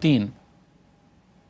3,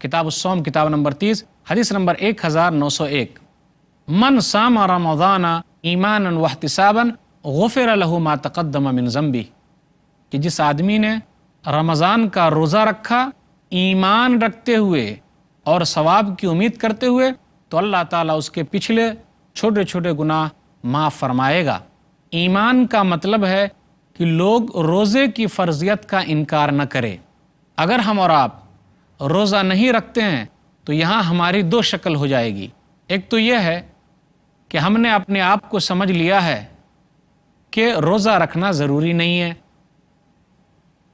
کتاب الصوم کتاب نمبر 30 حدیث نمبر 1901، من صام رمضان ایمانا واحتسابا غفر له ما تقدم من ذنبه، کہ جس آدمی نے رمضان کا روزہ رکھا ایمان رکھتے ہوئے اور ثواب کی امید کرتے ہوئے، تو اللہ تعالیٰ اس کے پچھلے چھوٹے چھوٹے گناہ معاف فرمائے گا۔ ایمان کا مطلب ہے کہ لوگ روزے کی فرضیت کا انکار نہ کرے۔ اگر ہم اور آپ روزہ نہیں رکھتے ہیں تو یہاں ہماری دو شکل ہو جائے گی۔ ایک تو یہ ہے کہ ہم نے اپنے آپ کو سمجھ لیا ہے کہ روزہ رکھنا ضروری نہیں ہے۔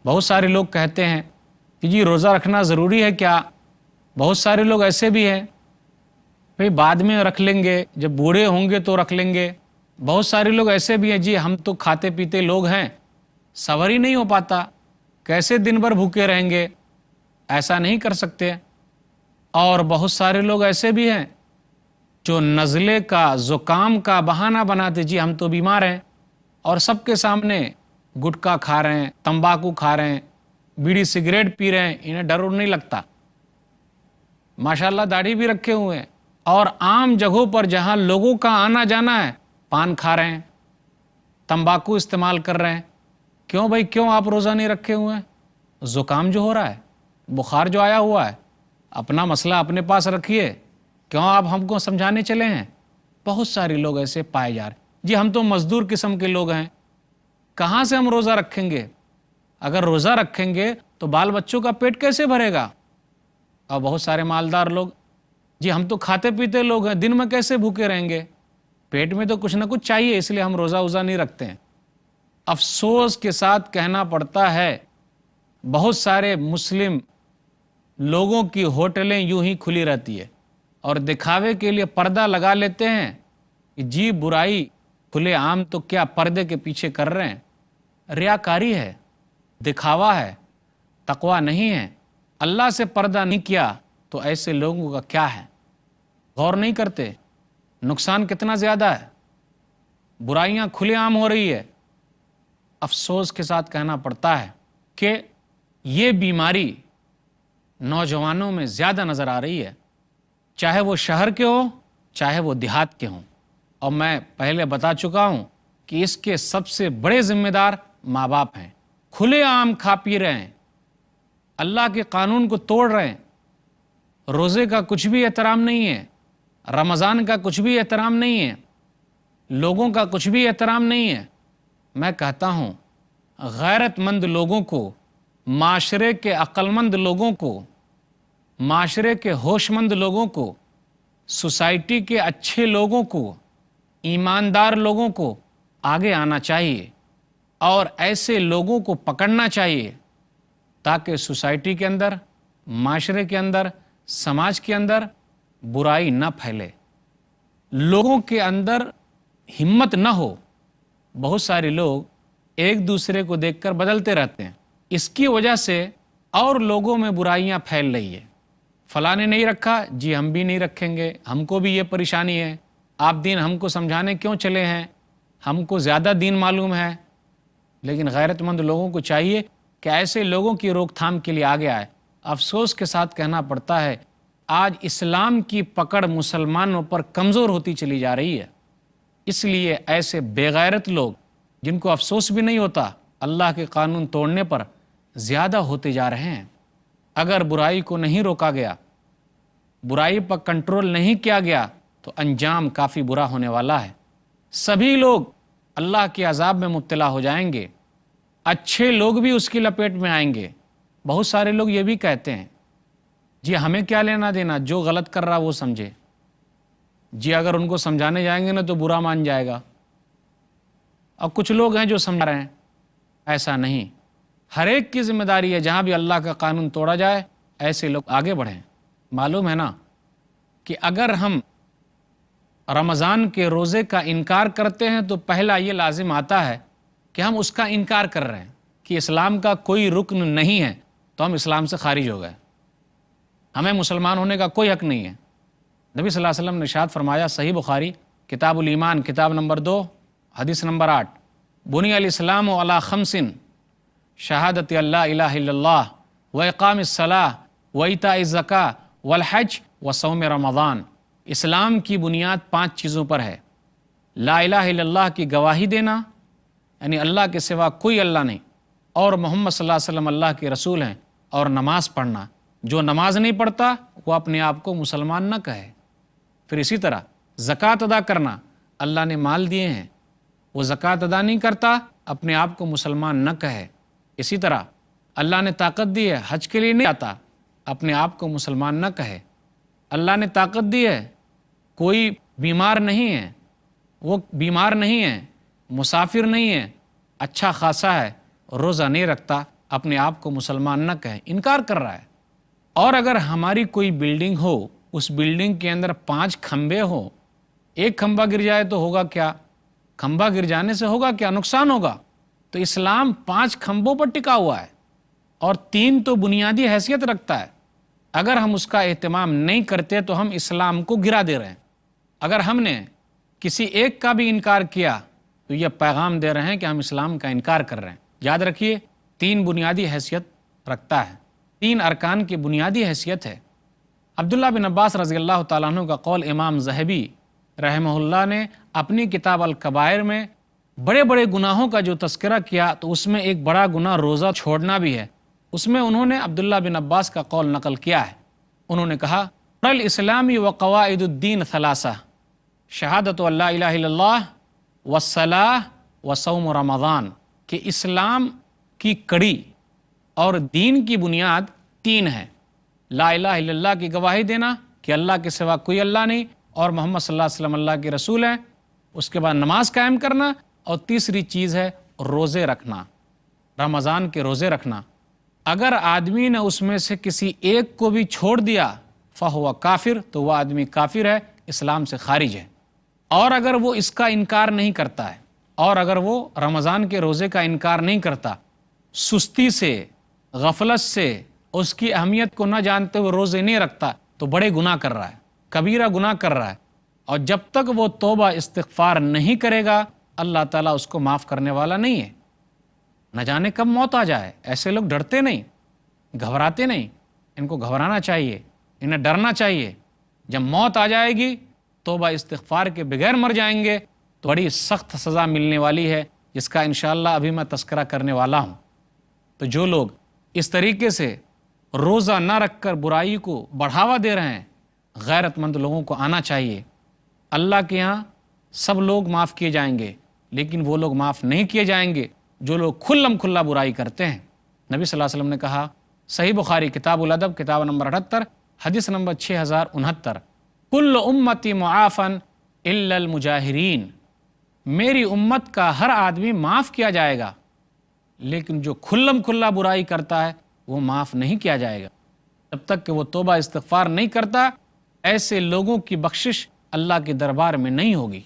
بہت سارے لوگ کہتے ہیں کہ جی روزہ رکھنا ضروری ہے کیا؟ بہت سارے لوگ ایسے بھی ہیں بھئی بعد میں رکھ لیں گے، جب بوڑھے ہوں گے تو رکھ لیں گے۔ بہت سارے لوگ ایسے بھی ہیں جی ہم تو کھاتے پیتے لوگ ہیں، صبر ہی نہیں ہو پاتا، کیسے دن بھر بھوکے رہیں گے، ایسا نہیں کر سکتے۔ اور بہت سارے لوگ ایسے بھی ہیں جو نزلے کا زکام کا بہانہ بناتے جی ہم تو بیمار ہیں، اور سب کے سامنے گٹکا کھا رہے ہیں، تمباکو کھا رہے ہیں، بیڑی سگریٹ پی رہے ہیں، انہیں ڈر نہیں لگتا، ماشاءاللہ داڑھی بھی رکھے ہوئے ہیں، اور عام جگہوں پر جہاں لوگوں کا آنا جانا ہے پان کھا رہے ہیں، تمباکو استعمال کر رہے ہیں۔ کیوں بھائی کیوں آپ روزہ نہیں رکھے ہوئے ہیں؟ زکام جو ہو رہا ہے، بخار جو آیا ہوا ہے، اپنا مسئلہ اپنے پاس رکھیے، کیوں آپ ہم کو سمجھانے چلے ہیں؟ بہت سارے لوگ ایسے پائے جا رہے ہیں جی ہم تو مزدور قسم کے لوگ ہیں، کہاں سے ہم روزہ رکھیں گے؟ اگر روزہ رکھیں گے تو بال بچوں کا پیٹ کیسے بھرے گا؟ اور بہت سارے مالدار لوگ جی ہم تو کھاتے پیتے لوگ ہیں، دن میں کیسے بھوکے رہیں گے؟ پیٹ میں تو کچھ نہ کچھ چاہیے، اس لیے ہم روزہ نہیں رکھتے ہیں۔ افسوس کے ساتھ کہنا پڑتا ہے بہت سارے مسلم لوگوں کی ہوٹلیں یوں ہی کھلی رہتی ہے اور دکھاوے کے لیے پردہ لگا لیتے ہیں کہ جی برائی کھلے عام تو کیا پردے کے پیچھے کر رہے ہیں، ریاکاری ہے، دکھاوا ہے، تقوی نہیں ہے۔ اللہ سے پردہ نہیں کیا تو ایسے لوگوں کا کیا ہے؟ غور نہیں کرتے، نقصان کتنا زیادہ ہے، برائیاں کھلے عام ہو رہی ہے۔ افسوس کے ساتھ کہنا پڑتا ہے کہ یہ بیماری نوجوانوں میں زیادہ نظر آ رہی ہے، چاہے وہ شہر کے ہوں چاہے وہ دیہات کے ہوں، اور میں پہلے بتا چکا ہوں کہ اس کے سب سے بڑے ذمہ دار ماں باپ ہیں۔ کھلے عام کھا پی رہے ہیں، اللہ کے قانون کو توڑ رہے ہیں، روزے کا کچھ بھی احترام نہیں ہے، رمضان کا کچھ بھی احترام نہیں ہے، لوگوں کا کچھ بھی احترام نہیں ہے۔ میں کہتا ہوں غیرت مند لوگوں کو، معاشرے کے عقل مند لوگوں کو، معاشرے کے ہوش مند لوگوں کو، سوسائٹی کے اچھے لوگوں کو، ایماندار لوگوں کو آگے آنا چاہیے اور ایسے لوگوں کو پکڑنا چاہیے تاکہ سوسائٹی کے اندر، معاشرے کے اندر، سماج کے اندر برائی نہ پھیلے، لوگوں کے اندر ہمت نہ ہو۔ بہت سارے لوگ ایک دوسرے کو دیکھ کر بدلتے رہتے ہیں، اس کی وجہ سے اور لوگوں میں برائیاں پھیل رہی ہے۔ فلاں نے نہیں رکھا جی ہم بھی نہیں رکھیں گے، ہم کو بھی یہ پریشانی ہے، آپ دین ہم کو سمجھانے کیوں چلے ہیں، ہم کو زیادہ دین معلوم ہے۔ لیکن غیرت مند لوگوں کو چاہیے کہ ایسے لوگوں کی روک تھام کے لیے آگے آئے۔ افسوس کے ساتھ کہنا پڑتا ہے آج اسلام کی پکڑ مسلمانوں پر کمزور ہوتی چلی جا رہی ہے، اس لیے ایسے بے غیرت لوگ جن کو افسوس بھی نہیں ہوتا اللہ کے قانون توڑنے پر زیادہ ہوتے جا رہے ہیں۔ اگر برائی کو نہیں روکا گیا، برائی پر کنٹرول نہیں کیا گیا تو انجام کافی برا ہونے والا ہے۔ سبھی لوگ اللہ کے عذاب میں مبتلا ہو جائیں گے، اچھے لوگ بھی اس کی لپیٹ میں آئیں گے۔ بہت سارے لوگ یہ بھی کہتے ہیں جی ہمیں کیا لینا دینا، جو غلط کر رہا وہ سمجھے، جی اگر ان کو سمجھانے جائیں گے نا تو برا مان جائے گا۔ اور کچھ لوگ ہیں جو سمجھا رہے ہیں، ایسا نہیں، ہر ایک کی ذمہ داری ہے جہاں بھی اللہ کا قانون توڑا جائے ایسے لوگ آگے بڑھیں۔ معلوم ہے نا کہ اگر ہم رمضان کے روزے کا انکار کرتے ہیں تو پہلا یہ لازم آتا ہے کہ ہم اس کا انکار کر رہے ہیں کہ اسلام کا کوئی رکن نہیں ہے، تو ہم اسلام سے خارج ہو گئے، ہمیں مسلمان ہونے کا کوئی حق نہیں ہے۔ نبی صلی اللہ علیہ وسلم نے ارشاد فرمایا، صحیح بخاری کتاب الایمان کتاب نمبر 2 حدیث نمبر 8، بنی الاسلام علی خمس، شہادت اللہ الہ الا اللہ و اقام الصلاۃ وَإِيتَاءِ الزَّكَاةِ وَالْحَجِّ وَصَوْمِ رمضان۔ اسلام کی بنیاد 5 چیزوں پر ہے۔ لا الہ الا اللہ کی گواہی دینا، یعنی اللہ کے سوا کوئی اللہ نہیں، اور محمد صلی اللہ علیہ وسلم اللہ کے رسول ہیں، اور نماز پڑھنا۔ جو نماز نہیں پڑھتا وہ اپنے آپ کو مسلمان نہ کہے۔ پھر اسی طرح زکوٰۃ ادا کرنا، اللہ نے مال دیے ہیں، وہ زکوٰۃ ادا نہیں کرتا اپنے آپ کو مسلمان نہ کہے۔ اسی طرح اللہ نے طاقت دی ہے، حج کے لیے نہیں آتا، اپنے آپ کو مسلمان نہ کہے۔ اللہ نے طاقت دی ہے، کوئی بیمار نہیں ہے، وہ بیمار نہیں ہے، مسافر نہیں ہے، اچھا خاصا ہے، روزہ نہیں رکھتا، اپنے آپ کو مسلمان نہ کہے، انکار کر رہا ہے۔ اور اگر ہماری کوئی بلڈنگ ہو، اس بلڈنگ کے اندر 5 کھمبے ہوں، ایک کھمبا گر جائے تو ہوگا کیا؟ کھمبا گر جانے سے ہوگا کیا؟ نقصان ہوگا۔ تو اسلام 5 کھمبوں پر ٹکا ہوا ہے، اور 3 تو بنیادی حیثیت رکھتا ہے۔ اگر ہم اس کا اہتمام نہیں کرتے تو ہم اسلام کو گرا دے رہے ہیں۔ اگر ہم نے کسی ایک کا بھی انکار کیا تو یہ پیغام دے رہے ہیں کہ ہم اسلام کا انکار کر رہے ہیں۔ یاد رکھیے 3 بنیادی حیثیت رکھتا ہے، 3 ارکان کی بنیادی حیثیت ہے۔ عبداللہ بن عباس رضی اللہ تعالیٰ عنہ کا قول امام ذہبی رحمہ اللہ نے اپنی کتاب الکبائر میں بڑے بڑے گناہوں کا جو تذکرہ کیا تو اس میں ایک بڑا گناہ روزہ چھوڑنا بھی ہے۔ اس میں انہوں نے عبداللہ بن عباس کا قول نقل کیا ہے۔ انہوں نے کہا الاسلامی وقواعد الدین ثلاثہ، شہادت ان لا الہ الا اللہ والصلاۃ وصوم رمضان، کہ اسلام کی کڑی اور دین کی بنیاد 3 ہے۔ لا الہ الا اللہ کی گواہی دینا کہ اللہ کے سوا کوئی اللہ نہیں، اور محمد صلی اللہ علیہ وسلم اللہ کے رسول ہیں۔ اس کے بعد نماز قائم کرنا، اور تیسری چیز ہے روزے رکھنا، رمضان کے روزے رکھنا۔ اگر آدمی نے اس میں سے کسی ایک کو بھی چھوڑ دیا فہو کافر، تو وہ آدمی کافر ہے، اسلام سے خارج ہے۔ اور اگر وہ اس کا انکار نہیں کرتا ہے، اور اگر وہ رمضان کے روزے کا انکار نہیں کرتا، سستی سے، غفلت سے، اس کی اہمیت کو نہ جانتے ہوئے روزے نہیں رکھتا، تو بڑے گناہ کر رہا ہے، کبیرہ گناہ کر رہا ہے۔ اور جب تک وہ توبہ استغفار نہیں کرے گا اللہ تعالیٰ اس کو معاف کرنے والا نہیں ہے۔ نہ جانے کب موت آ جائے، ایسے لوگ ڈرتے نہیں، گھبراتے نہیں۔ ان کو گھبرانا چاہیے، انہیں ڈرنا چاہیے۔ جب موت آ جائے گی، توبہ استغفار کے بغیر مر جائیں گے تو بڑی سخت سزا ملنے والی ہے، جس کا انشاءاللہ ابھی میں تذکرہ کرنے والا ہوں۔ تو جو لوگ اس طریقے سے روزہ نہ رکھ کر برائی کو بڑھاوا دے رہے ہیں، غیرت مند لوگوں کو آنا چاہیے۔ اللہ کے ہاں سب لوگ معاف کیے جائیں گے، لیکن وہ لوگ معاف نہیں کیے جائیں گے جو لوگ کھلم کھلا برائی کرتے ہیں۔ نبی صلی اللہ علیہ وسلم نے کہا، صحیح بخاری کتاب الادب کتاب نمبر 78 حدیث نمبر 6069، کل امتی معافن الا المجاہرین، میری امت کا ہر آدمی معاف کیا جائے گا، لیکن جو کھلم کھلا برائی کرتا ہے وہ معاف نہیں کیا جائے گا۔ جب تک کہ وہ توبہ استغفار نہیں کرتا، ایسے لوگوں کی بخشش اللہ کے دربار میں نہیں ہوگی۔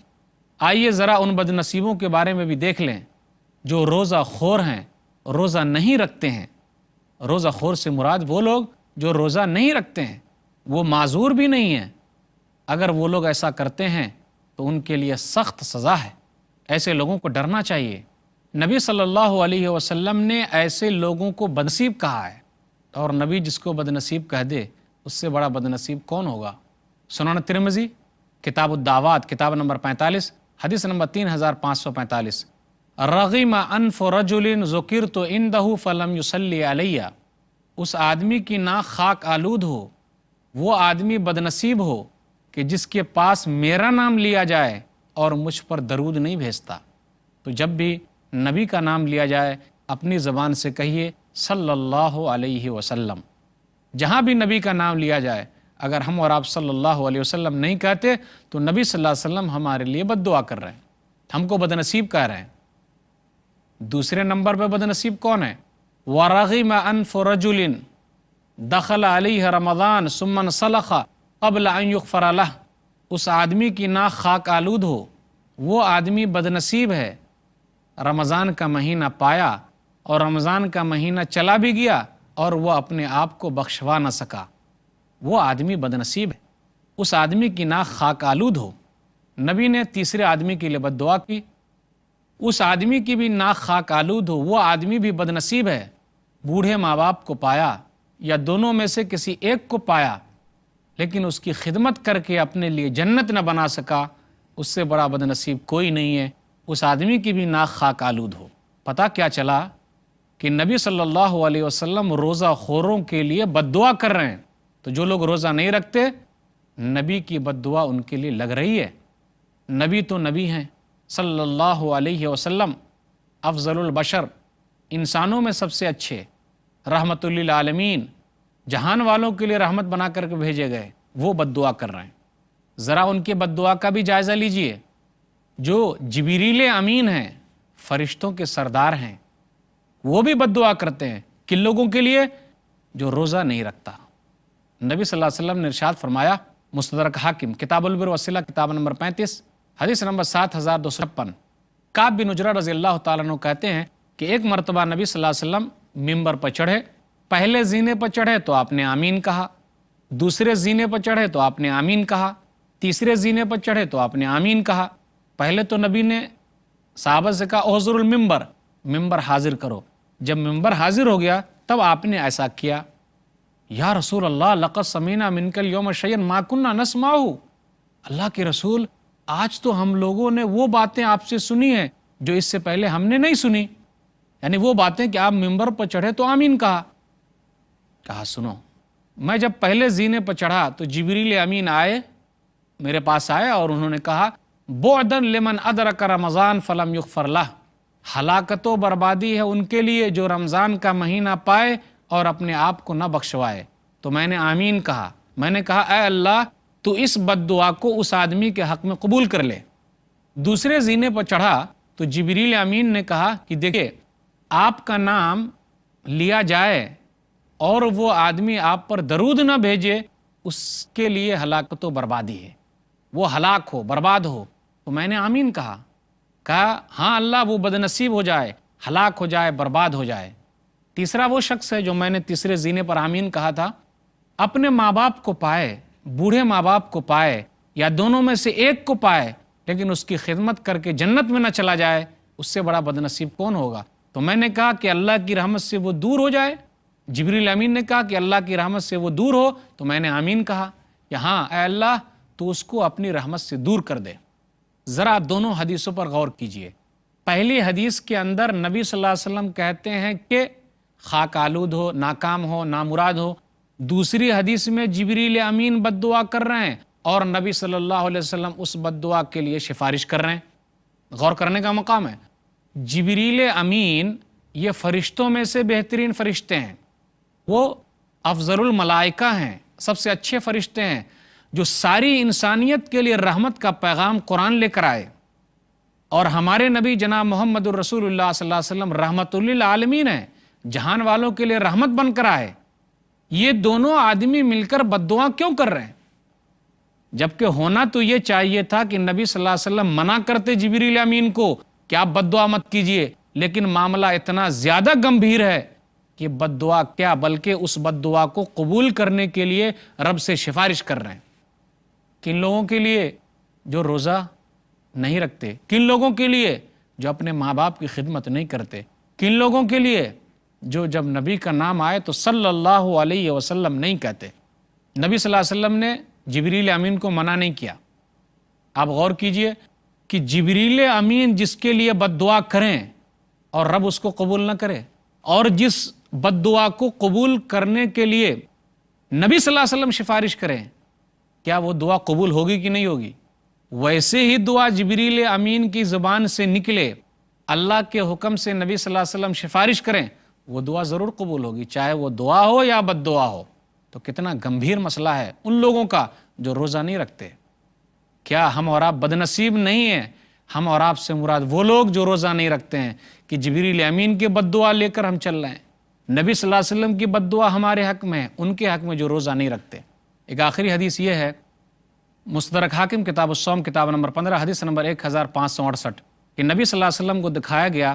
آئیے ذرا ان بد نصیبوں کے بارے میں بھی دیکھ لیں جو روزہ خور ہیں، روزہ نہیں رکھتے ہیں۔ روزہ خور سے مراد وہ لوگ جو روزہ نہیں رکھتے ہیں، وہ معذور بھی نہیں ہیں۔ اگر وہ لوگ ایسا کرتے ہیں تو ان کے لیے سخت سزا ہے، ایسے لوگوں کو ڈرنا چاہیے۔ نبی صلی اللہ علیہ وسلم نے ایسے لوگوں کو بدنصیب کہا ہے، اور نبی جس کو بدنصیب کہہ دے اس سے بڑا بدنصیب کون ہوگا؟ سنن ترمذی کتاب الدعوات کتاب نمبر 45 حدیث نمبر 3545، رغم انف رجل ذکرت عندہ فلم یصلی علیہ، اس آدمی کی ناک خاک آلود ہو، وہ آدمی بدنصیب ہو کہ جس کے پاس میرا نام لیا جائے اور مجھ پر درود نہیں بھیجتا۔ تو جب بھی نبی کا نام لیا جائے اپنی زبان سے کہیے صلی اللہ علیہ وسلم۔ جہاں بھی نبی کا نام لیا جائے، اگر ہم اور آپ صلی اللہ علیہ وسلم نہیں کہتے تو نبی صلی اللہ علیہ وسلم ہمارے لیے بد دعا کر رہے ہیں، ہم کو بدنصیب کہہ رہے ہیں۔ دوسرے نمبر پہ بدنصیب کون ہے؟ وَرَغِمَ أَنْفُ رَجُلٍ دَخَلَ عَلَيْهِ رَمَضَانَ ثُمَّ انْسَلَخَ قَبْلَ أَنْ يُغْفَرَ لَهُ، اس آدمی کی ناک خاک آلود ہو، وہ آدمی بدنصیب ہے، رمضان کا مہینہ پایا اور رمضان کا مہینہ چلا بھی گیا اور وہ اپنے آپ کو بخشوا نہ سکا، وہ آدمی بدنصیب ہے۔ اس آدمی کی ناک خاک آلود ہو۔ نبی نے تیسرے آدمی کے لیے بد دعا کی، اس آدمی کی بھی ناک خاک آلود ہو، وہ آدمی بھی بدنصیب ہے۔ بوڑھے ماں باپ کو پایا، یا دونوں میں سے کسی ایک کو پایا لیکن اس کی خدمت کر کے اپنے لیے جنت نہ بنا سکا، اس سے بڑا بد نصیب کوئی نہیں ہے، اس آدمی کی بھی ناک خاک آلود ہو۔ پتہ کیا چلا کہ نبی صلی اللہ علیہ وسلم روزہ خوروں کے لیے بد دعا کر رہے ہیں، تو جو لوگ روزہ نہیں رکھتے نبی کی بد دعا ان کے لیے لگ رہی ہے۔ نبی تو نبی ہیں صلی اللہ علیہ وسلم، افضل البشر، انسانوں میں سب سے اچھے، رحمت للعالمین، جہان والوں کے لیے رحمت بنا کر کے بھیجے گئے، وہ بد دعا کر رہے ہیں۔ ذرا ان کے بد دعا کا بھی جائزہ لیجئے۔ جو جبریل امین ہیں، فرشتوں کے سردار ہیں، وہ بھی بد دعا کرتے ہیں کن لوگوں کے لیے؟ جو روزہ نہیں رکھتا۔ نبی صلی اللہ علیہ وسلم نے ارشاد فرمایا، مستدرک حاکم کتاب البر والصلہ کتاب نمبر 35 حدیث نمبر 7256، کعب بن عجرہ رضی اللہ تعالیٰ عنہ کہتے ہیں کہ ایک مرتبہ نبی صلی اللہ علیہ وسلم ممبر پر چڑھے، پہلے زینے پر چڑھے تو آپ نے آمین کہا، دوسرے زینے پر چڑھے تو آپ نے آمین کہا، تیسرے زینے پر چڑھے تو آپ نے آمین کہا۔ پہلے تو نبی نے صحابہ سے کہا احضر الممبر، ممبر حاضر کرو۔ جب ممبر حاضر ہو گیا تب آپ نے ایسا کیا، یا رسول اللہ لقد سمعنا منک اليوم شیئا ما كنا نسمعہ، اللہ کے رسول آج تو ہم لوگوں نے وہ باتیں آپ سے سنی ہیں جو اس سے پہلے ہم نے نہیں سنی، یعنی وہ باتیں کہ آپ ممبر پر چڑھے تو آمین کہا۔ کہا سنو، میں جب پہلے زینے پر چڑھا تو جبریل امین آئے، میرے پاس آئے اور انہوں نے کہا بعدا لمن ادرک رمضان فلم یغفر لہ، ہلاکت و بربادی ہے ان کے لیے جو رمضان کا مہینہ پائے اور اپنے آپ کو نہ بخشوائے۔ تو میں نے آمین کہا، میں نے کہا اے اللہ تو اس بد دعا کو اس آدمی کے حق میں قبول کر لے۔ دوسرے زینے پر چڑھا تو جبریل امین نے کہا کہ دیکھیں آپ کا نام لیا جائے اور وہ آدمی آپ پر درود نہ بھیجے، اس کے لیے ہلاکت و بربادی ہے، وہ ہلاک ہو، برباد ہو۔ تو میں نے آمین کہا ہاں اللہ وہ بد نصیب ہو جائے، ہلاک ہو جائے، برباد ہو جائے۔ تیسرا وہ شخص ہے جو میں نے تیسرے زینے پر آمین کہا تھا، اپنے ماں باپ کو پائے، بوڑھے ماں باپ کو پائے یا دونوں میں سے ایک کو پائے لیکن اس کی خدمت کر کے جنت میں نہ چلا جائے، اس سے بڑا بد نصیب کون ہوگا؟ تو میں نے کہا کہ اللہ کی رحمت سے وہ دور ہو جائے۔ جبریل امین نے کہا کہ اللہ کی رحمت سے وہ دور ہو، تو میں نے آمین کہا کہ ہاں اے اللہ تو اس کو اپنی رحمت سے دور کر دے۔ ذرا دونوں حدیثوں پر غور کیجئے۔ پہلی حدیث کے اندر نبی صلی اللہ علیہ وسلم کہتے ہیں کہ خاک آلود ہو، ناکام ہو، نامراد ہو۔ دوسری حدیث میں جبریل امین بد دعا کر رہے ہیں اور نبی صلی اللہ علیہ وسلم اس بد دعا کے لیے سفارش کر رہے ہیں۔ غور کرنے کا مقام ہے۔ جبریل امین یہ فرشتوں میں سے بہترین فرشتے ہیں، وہ افضل الملائکہ ہیں، سب سے اچھے فرشتے ہیں جو ساری انسانیت کے لیے رحمت کا پیغام قرآن لے کر آئے، اور ہمارے نبی جناب محمد الرسول اللہ صلی اللہ علیہ وسلم رحمت للعالمین ہیں، جہان والوں کے لیے رحمت بن کر آئے۔ یہ دونوں آدمی مل کر بد دعا کیوں کر رہے ہیں؟ جبکہ ہونا تو یہ چاہیے تھا کہ نبی صلی اللہ علیہ وسلم منع کرتے جبریل امین کو کہ آپ بد دعا مت کیجئے، لیکن معاملہ اتنا زیادہ گمبھیر ہے کہ بد دعا کیا بلکہ اس بد دعا کو قبول کرنے کے لیے رب سے سفارش کر رہے ہیں۔ کن لوگوں کے لیے؟ جو روزہ نہیں رکھتے۔ کن لوگوں کے لیے؟ جو اپنے ماں باپ کی خدمت نہیں کرتے۔ کن لوگوں کے لیے؟ جو جب نبی کا نام آئے تو صلی اللہ علیہ وسلم نہیں کہتے۔ نبی صلی اللہ علیہ وسلم نے جبریل امین کو منع نہیں کیا۔ آپ غور کیجئے کہ جبریل امین جس کے لیے بد دعا کریں اور رب اس کو قبول نہ کرے، اور جس بد دعا کو قبول کرنے کے لیے نبی صلی اللہ علیہ وسلم سفارش کریں، کیا وہ دعا قبول ہوگی کہ نہیں ہوگی؟ ویسے ہی دعا جبریل امین کی زبان سے نکلے، اللہ کے حکم سے نبی صلی اللہ علیہ وسلم سفارش کریں، وہ دعا ضرور قبول ہوگی، چاہے وہ دعا ہو یا بد دعا ہو۔ تو کتنا گمبھیر مسئلہ ہے ان لوگوں کا جو روزہ نہیں رکھتے۔ کیا ہم اور آپ بد نصیب نہیں ہیں؟ ہم اور آپ سے مراد وہ لوگ جو روزہ نہیں رکھتے ہیں کہ جبریل امین کے بد دعا لے کر ہم چل رہے ہیں۔ نبی صلی اللہ علیہ وسلم کی بد دعا ہمارے حق میں ہے، ان کے حق میں جو روزہ نہیں رکھتے۔ ایک آخری حدیث یہ ہے، مستدرک حاکم کتاب الصوم کتاب نمبر 15 حدیث نمبر 1568 کہ نبی صلی اللہ علیہ وسلم کو دکھایا گیا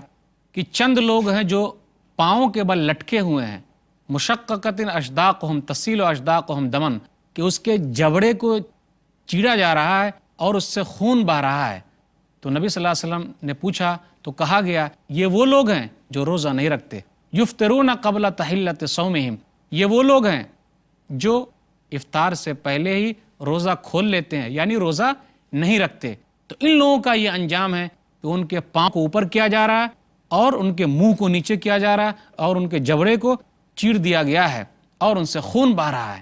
کہ چند لوگ ہیں جو پاؤں کے بل لٹکے ہوئے ہیں، مشققت اشداقہم تسیل اشداقہم دمن، کہ اس کے جبڑے کو چیرا جا رہا ہے اور اس سے خون بہہ رہا ہے۔ تو نبی صلی اللہ علیہ وسلم نے پوچھا تو کہا گیا یہ وہ لوگ ہیں جو روزہ نہیں رکھتے۔ یفطرون قبل تحلت صومہم، یہ وہ لوگ ہیں جو افطار سے پہلے ہی روزہ کھول لیتے ہیں، یعنی روزہ نہیں رکھتے. تو ان لوگوں کا یہ انجام ہے کہ ان کے پاؤں کو اوپر کیا جا رہا ہے اور ان کے منہ کو نیچے کیا جا رہا ہے اور ان کے جبڑے کو چیر دیا گیا ہے اور ان سے خون بہہ رہا ہے.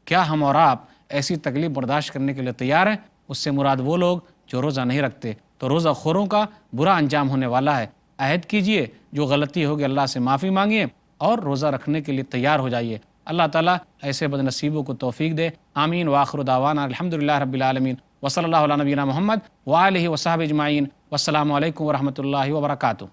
کیا ہم اور آپ ایسی تکلیف برداشت کرنے کے لیے تیار ہیں؟ اس سے مراد وہ لوگ جو روزہ نہیں رکھتے. تو روزہ خوروں کا برا انجام ہونے والا ہے. عہد کیجئے، جو غلطی ہوگی اللہ سے معافی مانگیے اور روزہ رکھنے کے لیے تیار ہو جائیے. اللہ تعالیٰ ایسے بد نصیبوں کو توفیق دے. آمین. وآخر دعوانا الحمدللہ رب العالمین وصلی اللہ علی نبینا محمد وآلہ وصحبہ اجمعین. والسلام علیکم ورحمۃ اللہ وبرکاتہ.